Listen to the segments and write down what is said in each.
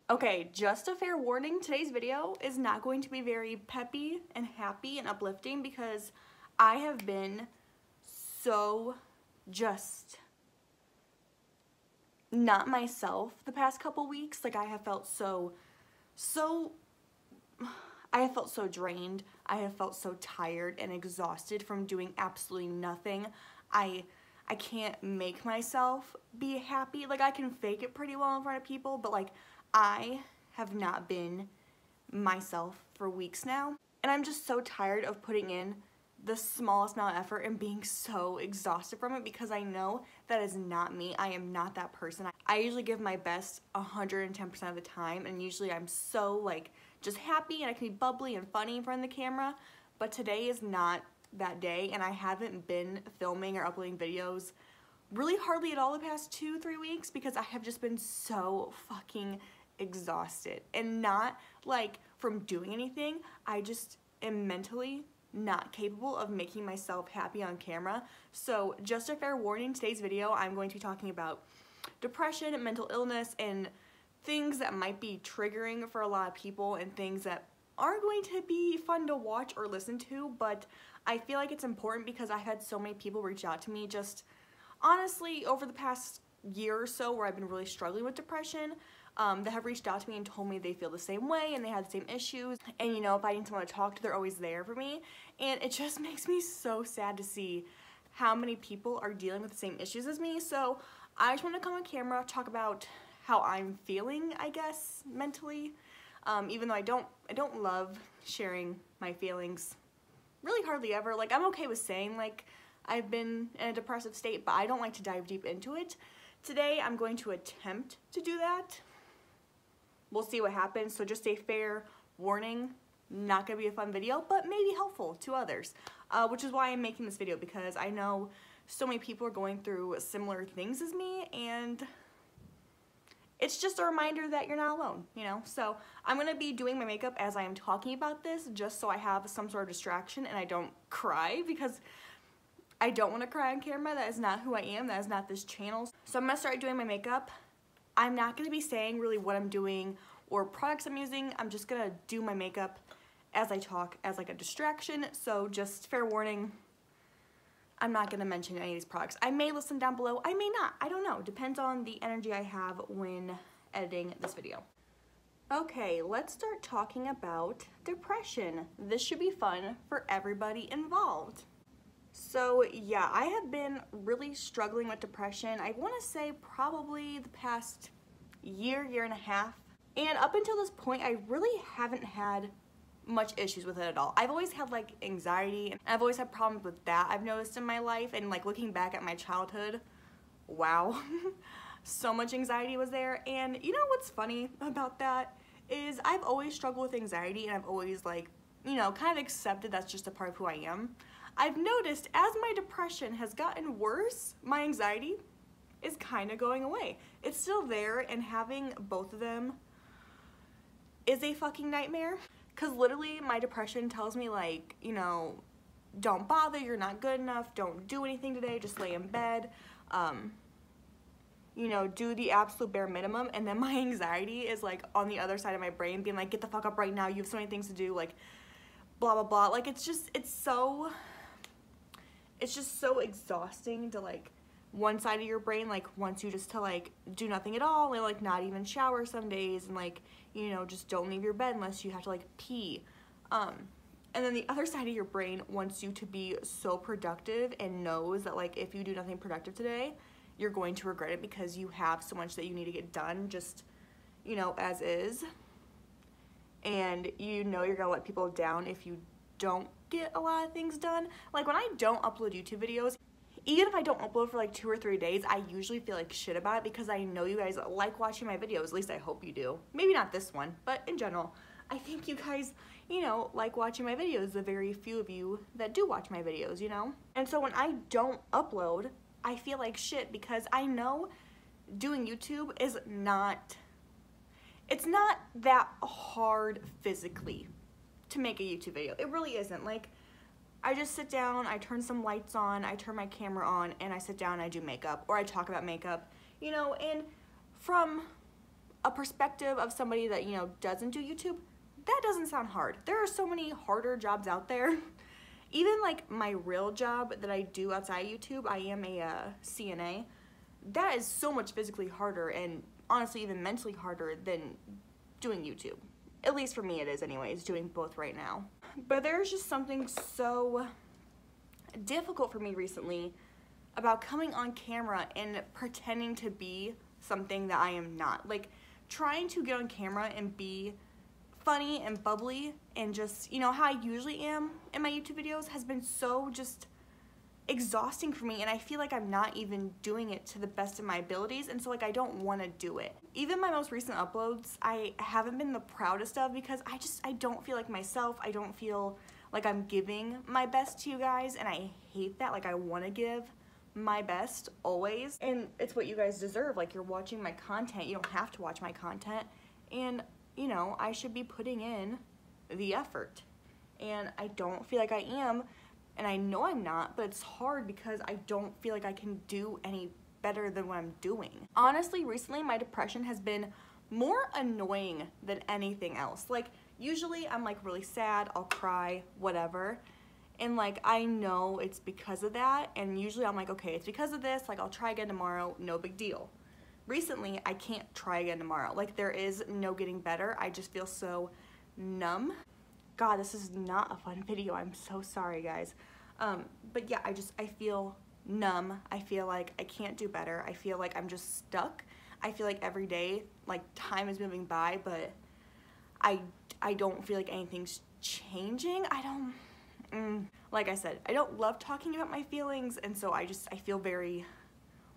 Okay, just a fair warning, today's video is not going to be very peppy and happy and uplifting because I have been so just not myself the past couple weeks. Like I have felt so drained. I have felt so tired and exhausted from doing absolutely nothing. I can't make myself be happy. Like I can fake it pretty well in front of people, but like I have not been myself for weeks now. And I'm just so tired of putting in the smallest amount of effort and being so exhausted from it because I know that is not me. I am not that person. I usually give my best 110% of the time, and usually I'm so like just happy and I can be bubbly and funny in front of the camera, but today is not that day, and I haven't been filming or uploading videos really hardly at all the past 2-3 weeks because I have just been so fucking exhausted, and not like from doing anything. I just am mentally not capable of making myself happy on camera. So just a fair warning, today's video I'm going to be talking about depression, mental illness, and things that might be triggering for a lot of people and things that aren't going to be fun to watch or listen to, but I feel like it's important because I've had so many people reach out to me just honestly over the past year or so where I've been really struggling with depression, that have reached out to me and told me they feel the same way and they have the same issues, and you know, if I need someone to talk to, they're always there for me. And it just makes me so sad to see how many people are dealing with the same issues as me. So I just want to come on camera, talk about how I'm feeling, I guess, mentally, even though I don't love sharing my feelings really hardly ever. Like I'm okay with saying like I've been in a depressive state, but I don't like to dive deep into it. Today I'm going to attempt to do that. We'll see what happens. So just a fair warning, not gonna be a fun video, but maybe helpful to others, which is why I'm making this video, because I know so many people are going through similar things as me, and it's just a reminder that you're not alone, you know? So I'm gonna be doing my makeup as I am talking about this, just so I have some sort of distraction and I don't cry, because I don't want to cry on camera. That is not who I am. That is not this channel. So I'm gonna start doing my makeup. I'm not gonna be saying really what I'm doing or products I'm using. I'm just gonna do my makeup as I talk as like a distraction. So just fair warning, I'm not gonna mention any of these products. I may list them down below. I may not. I don't know. Depends on the energy I have when editing this video. Okay, let's start talking about depression. This should be fun for everybody involved. So yeah, I have been really struggling with depression. I want to say probably the past year and a half. And up until this point, I really haven't had much issues with it at all. I've always had like anxiety, and I've always had problems with that, I've noticed in my life. And like looking back at my childhood, wow, so much anxiety was there. And you know what's funny about that is I've always struggled with anxiety, and I've always like, you know, kind of accepted that's just a part of who I am. I've noticed as my depression has gotten worse, my anxiety is kind of going away. It's still there, and having both of them is a fucking nightmare. Cause literally my depression tells me like, you know, don't bother, you're not good enough, don't do anything today, just lay in bed, you know, do the absolute bare minimum. And then my anxiety is like on the other side of my brain being like, get the fuck up right now, you have so many things to do, like blah blah blah. Like it's just so exhausting to like one side of your brain like wants you just to like do nothing at all, and like not even shower some days, and like, you know, just don't leave your bed unless you have to like pee, and then the other side of your brain wants you to be so productive and knows that like if you do nothing productive today, you're going to regret it because you have so much that you need to get done just, you know, as is, and you know you're gonna let people down if you don't get a lot of things done. Like when I don't upload YouTube videos, even if I don't upload for like 2 or 3 days, I usually feel like shit about it because I know you guys like watching my videos. At least I hope you do. Maybe not this one, but in general, I think you guys, you know, like watching my videos, the very few of you that do watch my videos, you know? And so when I don't upload, I feel like shit because I know doing YouTube is not, it's not that hard physically to make a YouTube video. It really isn't. Like, I just sit down, I turn some lights on, I turn my camera on, and I sit down and I do makeup, or I talk about makeup, you know. And from a perspective of somebody that, you know, doesn't do YouTube, that doesn't sound hard. There are so many harder jobs out there. Even like my real job that I do outside YouTube, I am a CNA. That is so much physically harder and honestly even mentally harder than doing YouTube. At least for me it is anyways, doing both right now. But there's just something so difficult for me recently about coming on camera and pretending to be something that I am not. Like, trying to get on camera and be funny and bubbly and just, you know, how I usually am in my YouTube videos has been so just exhausting for me, and I feel like I'm not even doing it to the best of my abilities, and so like I don't want to do it. Even my most recent uploads I haven't been the proudest of because I don't feel like myself. I don't feel like I'm giving my best to you guys, and I hate that. Like, I want to give my best always, and it's what you guys deserve. Like, you're watching my content, you don't have to watch my content, and you know, I should be putting in the effort, and I don't feel like I am, and I know I'm not, but it's hard because I don't feel like I can do any better than what I'm doing. Honestly, recently my depression has been more annoying than anything else. Like, usually I'm like really sad, I'll cry, whatever, and like I know it's because of that, and usually I'm like, okay, it's because of this, like I'll try again tomorrow, no big deal. Recently, I can't try again tomorrow. Like, there is no getting better. I just feel so numb. God, this is not a fun video. I'm so sorry, guys. But yeah, I feel numb. I feel like I can't do better. I feel like I'm just stuck. I feel like every day, like, time is moving by, but I don't feel like anything's changing. Like I said, I don't love talking about my feelings, and so I feel very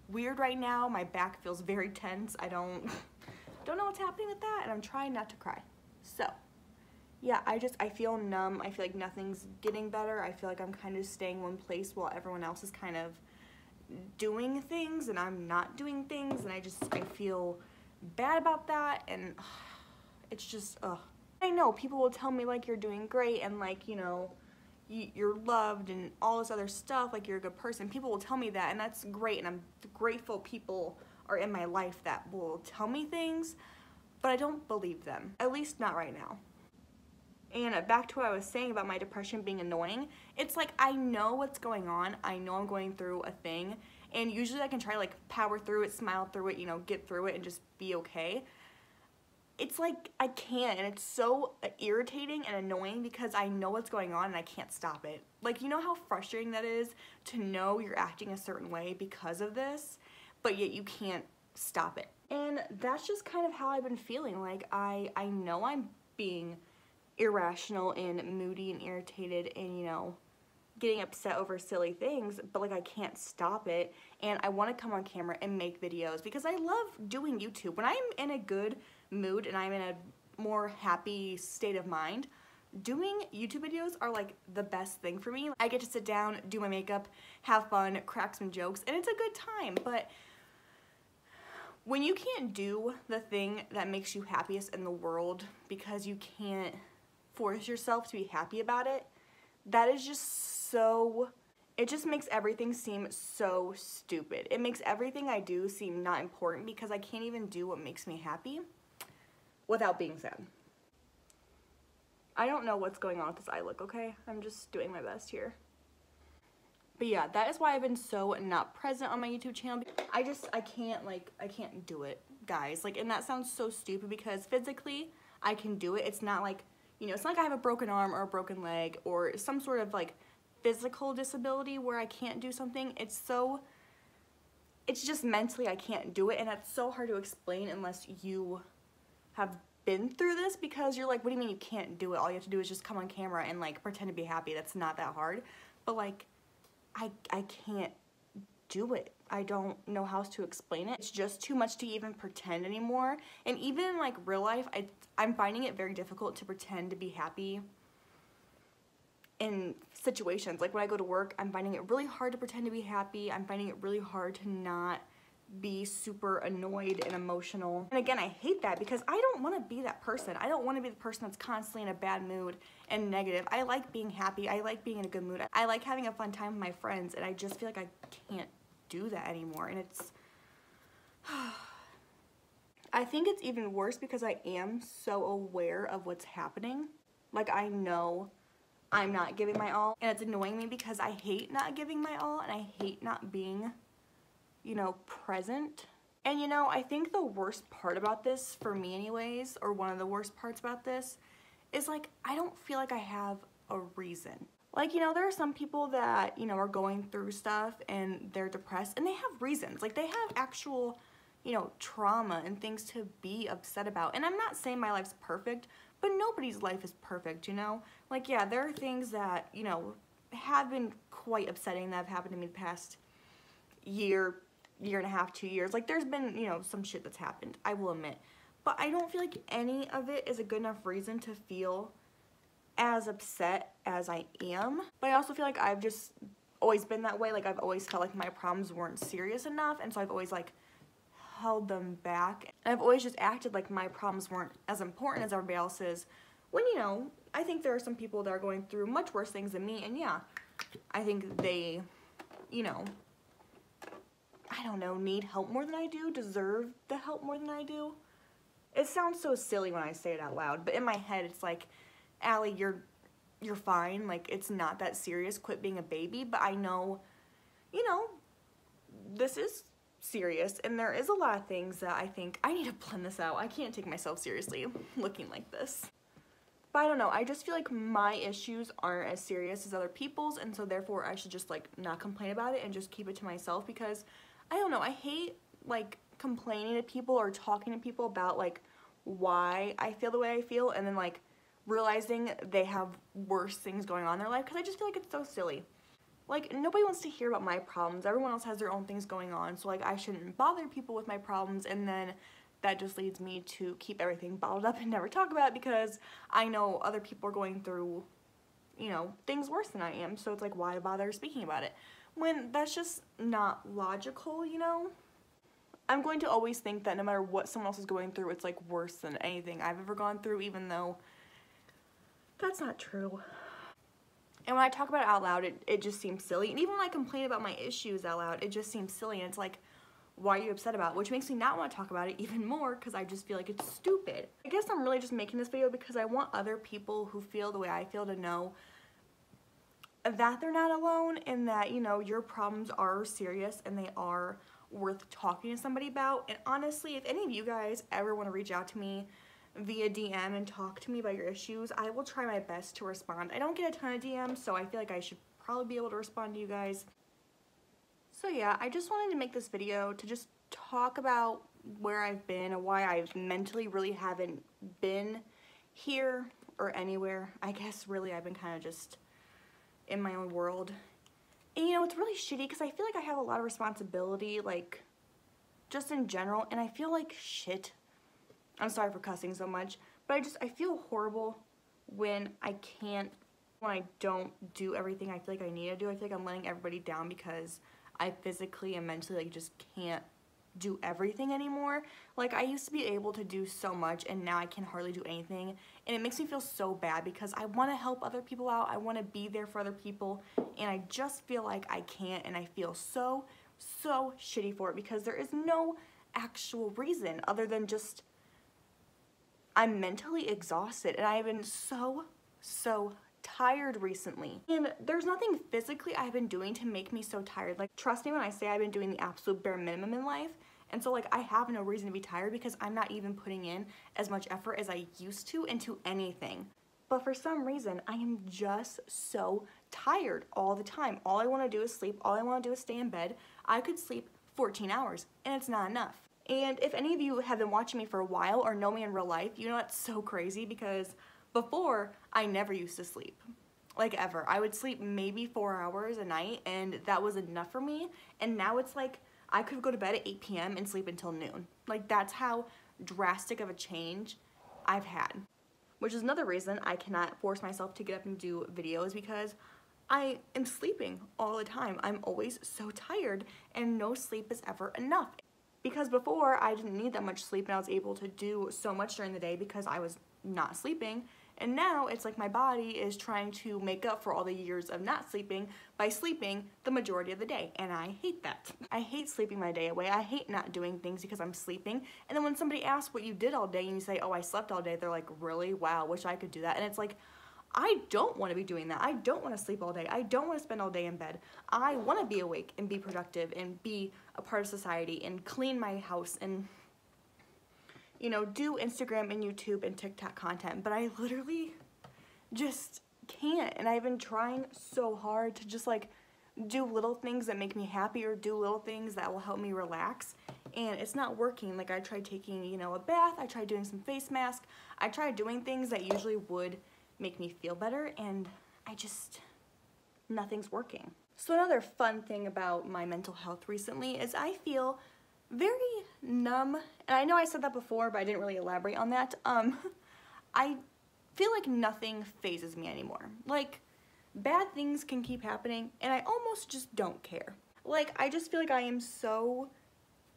weird right now. My back feels very tense. I don't know what's happening with that, and I'm trying not to cry. So yeah, I feel numb. I feel like nothing's getting better. I feel like I'm kind of staying one place while everyone else is kind of doing things and I'm not doing things, and I feel bad about that, and it's just I know people will tell me like, you're doing great, and like, you know, you're loved and all this other stuff, like you're a good person. People will tell me that, and that's great, and I'm grateful people are in my life that will tell me things, but I don't believe them, at least not right now. And back to what I was saying about my depression being annoying, it's like I know what's going on, I know I'm going through a thing, and usually I can try to like power through it, smile through it, you know, get through it and just be okay. It's like I can't, and it's so irritating and annoying because I know what's going on and I can't stop it. Like, you know how frustrating that is to know you're acting a certain way because of this, but yet you can't stop it. And that's just kind of how I've been feeling. Like, I know I'm being irrational and moody and irritated and, you know, getting upset over silly things, but like I can't stop it, and I want to come on camera and make videos because I love doing YouTube. When I'm in a good mood and I'm in a more happy state of mind, doing YouTube videos are like the best thing for me. I get to sit down, do my makeup, have fun, crack some jokes, and it's a good time. But when you can't do the thing that makes you happiest in the world because you can't force yourself to be happy about it, that is just so, it just makes everything seem so stupid. It makes everything I do seem not important because I can't even do what makes me happy without being sad. I don't know what's going on with this eye look, okay? I'm just doing my best here. But yeah, that is why I've been so not present on my YouTube channel. I can't do it, guys. Like, and that sounds so stupid because physically I can do it. It's not like, you know, it's not like I have a broken arm or a broken leg or some sort of like physical disability where I can't do something. It's just mentally I can't do it, and that's so hard to explain unless you have been through this, because you're like, what do you mean you can't do it? All you have to do is just come on camera and like pretend to be happy. That's not that hard. But like, I can't do it. I don't know how to explain it. It's just too much to even pretend anymore. And even in like real life, I'm finding it very difficult to pretend to be happy in situations. Like when I go to work, I'm finding it really hard to pretend to be happy. I'm finding it really hard to not be super annoyed and emotional. And again, I hate that because I don't want to be that person. I don't want to be the person that's constantly in a bad mood and negative. I like being happy. I like being in a good mood. I like having a fun time with my friends, and I just feel like I can't do that anymore. And I think it's even worse because I am so aware of what's happening. Like, I know I'm not giving my all, and it's annoying me because I hate not giving my all, and I hate not being, you know, present. And you know, I think the worst part about this, for me anyways, or one of the worst parts about this, is like, I don't feel like I have a reason. Like, you know, there are some people that, you know, are going through stuff and they're depressed and they have reasons. Like, they have actual, you know, trauma and things to be upset about. And I'm not saying my life's perfect, but nobody's life is perfect, you know? Like, yeah, there are things that, you know, have been quite upsetting that have happened to me the past year and a half, 2 years. Like, there's been, you know, some shit that's happened, I will admit. But I don't feel like any of it is a good enough reason to feel as upset as I am. But I also feel like I've just always been that way. Like, I've always felt like my problems weren't serious enough, and so I've always, like, held them back. And I've always just acted like my problems weren't as important as everybody else's, when, you know, I think there are some people that are going through much worse things than me, and yeah, I think they, you know, I don't know, need help more than I do, deserve the help more than I do. It sounds so silly when I say it out loud, but in my head it's like, Allie, you're fine, like, it's not that serious, quit being a baby. But I know, you know, this is serious, and there is a lot of things that I think I need to blend this out. I can't take myself seriously looking like this. But I don't know, I just feel like my issues aren't as serious as other people's, and so therefore I should just, like, not complain about it and just keep it to myself, because I don't know, I hate, like, complaining to people or talking to people about, like, why I feel the way I feel, and then, like, realizing they have worse things going on in their life, because I just feel like it's so silly. Like, nobody wants to hear about my problems. Everyone else has their own things going on, so, like, I shouldn't bother people with my problems, and then that just leads me to keep everything bottled up and never talk about it, because I know other people are going through, you know, things worse than I am, so it's like, why bother speaking about it? When that's just not logical, you know? I'm going to always think that no matter what someone else is going through, it's, like, worse than anything I've ever gone through, even though that's not true. And when I talk about it out loud, it just seems silly. And even when I complain about my issues out loud, it just seems silly. And it's like, why are you upset about it? Which makes me not want to talk about it even more, because I just feel like it's stupid. I guess I'm really just making this video because I want other people who feel the way I feel to know that they're not alone, and that, you know, your problems are serious and they are worth talking to somebody about. And honestly, if any of you guys ever want to reach out to me via DM and talk to me about your issues, I will try my best to respond. I don't get a ton of DMs, so I feel like I should probably be able to respond to you guys. So yeah, I just wanted to make this video to just talk about where I've been and why I mentally really haven't been here or anywhere. I guess really I've been kind of just in my own world. And you know, it's really shitty because I feel like I have a lot of responsibility, like, just in general, and I feel like shit. I'm sorry for cussing so much, but I feel horrible when I don't do everything I feel like I need to do. I feel like I'm letting everybody down because I physically and mentally, like, just can't do everything anymore. Like, I used to be able to do so much, and now I can hardly do anything, and it makes me feel so bad because I want to help other people out. I want to be there for other people, and I just feel like I can't, and I feel so shitty for it because there is no actual reason other than just I'm mentally exhausted, and I've been so tired recently. And there's nothing physically I've been doing to make me so tired. Like, trust me when I say I've been doing the absolute bare minimum in life. And so, like, I have no reason to be tired because I'm not even putting in as much effort as I used to into anything. But for some reason, I am just so tired all the time. All I want to do is sleep. All I want to do is stay in bed. I could sleep 14 hours, and it's not enough. And if any of you have been watching me for a while or know me in real life, you know it's so crazy because before, I never used to sleep. Like, ever. I would sleep maybe 4 hours a night, and that was enough for me. And now it's like, I could go to bed at 8 p.m. and sleep until noon. Like, that's how drastic of a change I've had. Which is another reason I cannot force myself to get up and do videos, because I am sleeping all the time. I'm always so tired, and no sleep is ever enough. Because before, I didn't need that much sleep, and I was able to do so much during the day because I was not sleeping. And now it's like my body is trying to make up for all the years of not sleeping by sleeping the majority of the day. And I hate that. I hate sleeping my day away. I hate not doing things because I'm sleeping. And then when somebody asks what you did all day and you say, oh, I slept all day, they're like, really? Wow, wish I could do that. And it's like, I don't want to be doing that. I don't want to sleep all day. I don't want to spend all day in bed. I want to be awake and be productive and be a part of society and clean my house and, you know, do Instagram and YouTube and TikTok content. But I literally just can't. And I've been trying so hard to just like do little things that make me happy or do little things that will help me relax. And it's not working. Like I tried taking, you know, a bath. I tried doing some face mask. I tried doing things that usually would make me feel better, and nothing's working. So another fun thing about my mental health recently is I feel very numb, and I know I said that before, but I didn't really elaborate on that. I feel like nothing phases me anymore. Like, bad things can keep happening, and I almost just don't care. Like, I just feel like I am so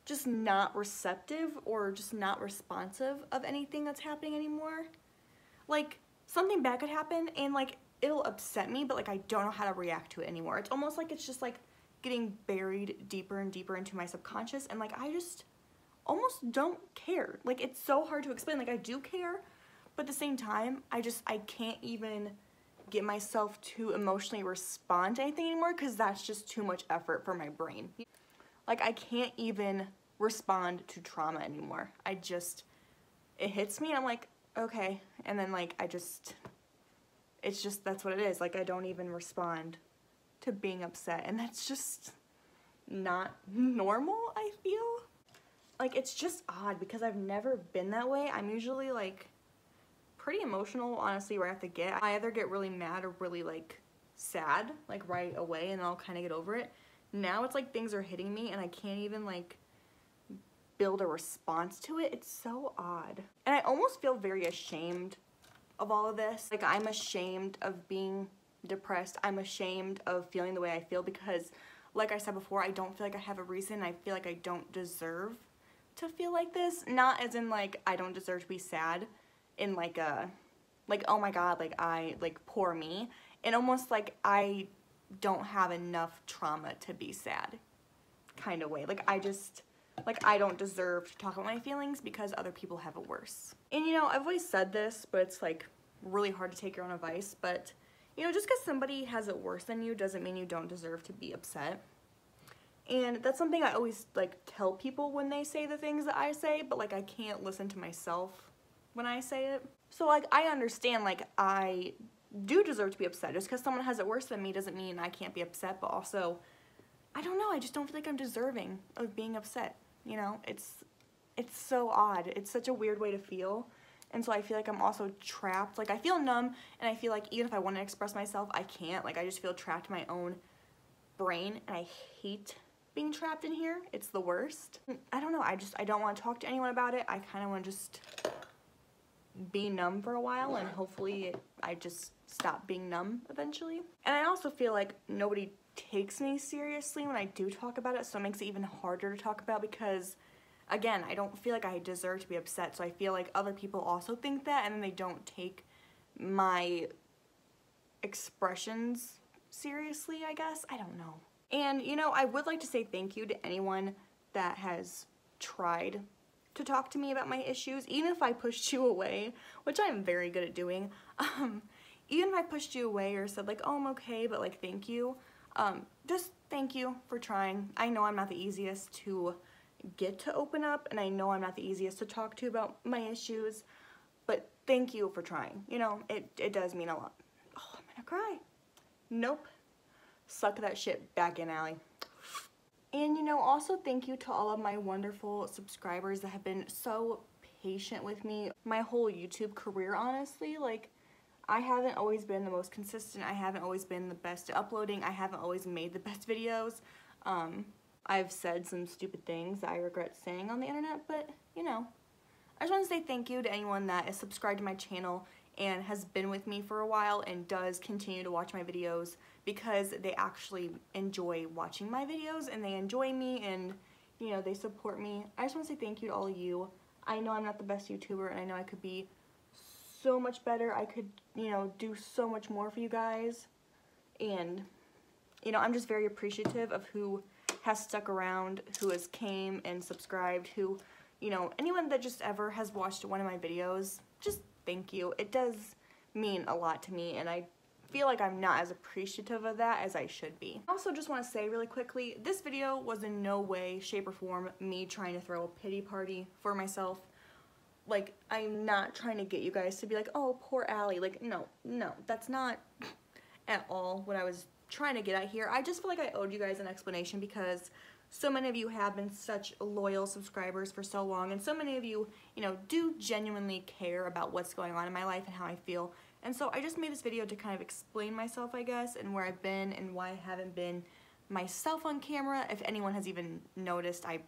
just not receptive or just not responsive of anything that's happening anymore. Like, something bad could happen and like it'll upset me, but like I don't know how to react to it anymore. It's almost like it's just like getting buried deeper and deeper into my subconscious, and like I just almost don't care. Like it's so hard to explain. Like I do care, but at the same time I can't even get myself to emotionally respond to anything anymore because that's just too much effort for my brain. Like I can't even respond to trauma anymore. It hits me and I'm like, okay, and then like it's just that's what it is. Like I don't even respond to being upset, and that's just not normal, I feel. Like it's just odd because I've never been that way. I'm usually like pretty emotional, honestly, right off the get. I either get really mad or really like sad like right away, and I'll kind of get over it. Now it's like things are hitting me and I can't even like build a response to it. It's so odd. And I almost feel very ashamed of all of this. Like I'm ashamed of being depressed. I'm ashamed of feeling the way I feel because, like I said before, I don't feel like I have a reason. I feel like I don't deserve to feel like this. Not as in like I don't deserve to be sad in like a, like oh my god, like poor me. And almost like I don't have enough trauma to be sad kind of way. Like I don't deserve to talk about my feelings because other people have it worse. And you know, I've always said this, but it's like really hard to take your own advice, but you know, just because somebody has it worse than you doesn't mean you don't deserve to be upset. And that's something I always like tell people when they say the things that I say, but like I can't listen to myself when I say it. So like I understand like I do deserve to be upset. Just because someone has it worse than me doesn't mean I can't be upset, but also I don't know, I just don't feel like I'm deserving of being upset. You know, it's so odd. It's such a weird way to feel. And so I feel like I'm also trapped. Like I feel numb, and I feel like even if I want to express myself, I can't. Like I just feel trapped in my own brain, and I hate being trapped in here. It's the worst. I don't know, I don't want to talk to anyone about it. I kind of want to just be numb for a while, and hopefully I just stop being numb eventually. And I also feel like nobody takes me seriously when I do talk about it, so it makes it even harder to talk about because, again, I don't feel like I deserve to be upset, so I feel like other people also think that, and then they don't take my expressions seriously, I guess. I don't know. And, you know, I would like to say thank you to anyone that has tried to talk to me about my issues, even if I pushed you away, which I'm very good at doing. Even if I pushed you away or said like, oh, I'm okay, but like, thank you. Just thank you for trying. I know I'm not the easiest to get to open up, and I know I'm not the easiest to talk to about my issues, but thank you for trying. You know, it does mean a lot. Oh, I'm gonna cry. Nope. Suck that shit back in, Allie. And you know, also thank you to all of my wonderful subscribers that have been so patient with me my whole YouTube career, honestly. Like, I haven't always been the most consistent. I haven't always been the best at uploading. I haven't always made the best videos. I've said some stupid things that I regret saying on the internet, but you know, I just want to say thank you to anyone that is subscribed to my channel and has been with me for a while and does continue to watch my videos because they actually enjoy watching my videos and they enjoy me and, you know, they support me. I just want to say thank you to all of you. I know I'm not the best YouTuber and I know I could be so much better. I could, you know, do so much more for you guys. And, you know, I'm just very appreciative of who has stuck around, who has came and subscribed, who, you know, anyone that just ever has watched one of my videos, just thank you. It does mean a lot to me, and I feel like I'm not as appreciative of that as I should be. I also just want to say really quickly, this video was in no way, shape, or form me trying to throw a pity party for myself. Like, I'm not trying to get you guys to be like, oh, poor Allie. Like, no, that's not at all what I was trying to get at here. I just feel like I owed you guys an explanation because so many of you have been such loyal subscribers for so long, and so many of you, you know, do genuinely care about what's going on in my life and how I feel. And so I just made this video to kind of explain myself, I guess, and where I've been and why I haven't been myself on camera. If anyone has even noticed, I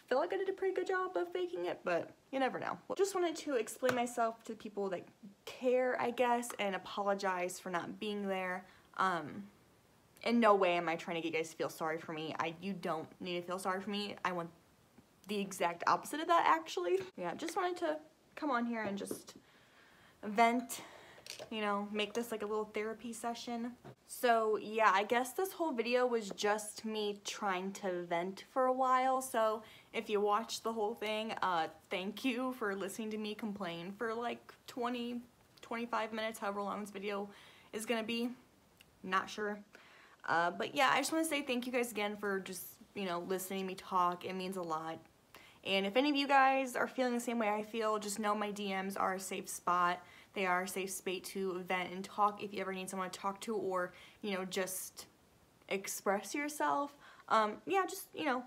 feel like I did a pretty good job of faking it, but you never know. Just wanted to explain myself to people that care, I guess, and apologize for not being there. In no way am I trying to get you guys to feel sorry for me. You don't need to feel sorry for me. I want the exact opposite of that, actually. Yeah, just wanted to come on here and just vent, you know, make this like a little therapy session. So yeah, I guess this whole video was just me trying to vent for a while. So if you watched the whole thing, thank you for listening to me complain for like 20, 25 minutes, however long this video is gonna be. Not sure. But yeah, I just want to say thank you guys again for just, you know, listening to me talk. It means a lot. And if any of you guys are feeling the same way I feel, just know my DMs are a safe spot. They are a safe space to vent and talk if you ever need someone to talk to, or, you know, just express yourself. Yeah, just, you know,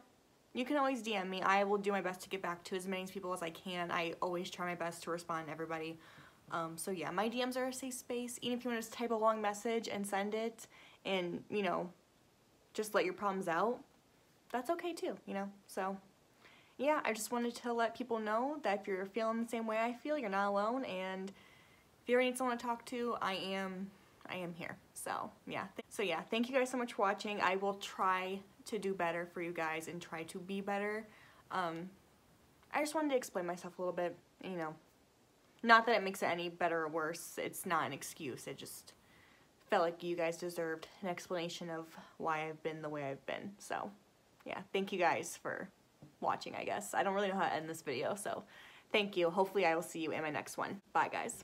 you can always DM me. I will do my best to get back to as many people as I can. I always try my best to respond to everybody. So yeah, my DMs are a safe space. Even if you want to just type a long message and send it and, you know, just let your problems out, that's okay too, you know. So yeah, I just wanted to let people know that if you're feeling the same way I feel, you're not alone, and if you ever need someone to talk to, I am here. So yeah, thank you guys so much for watching. I will try to do better for you guys and try to be better. I just wanted to explain myself a little bit, you know. Not that it makes it any better or worse. It's not an excuse. It just felt like you guys deserved an explanation of why I've been the way I've been. So yeah, thank you guys for watching, I guess. I don't really know how to end this video, so thank you. Hopefully I will see you in my next one. Bye, guys.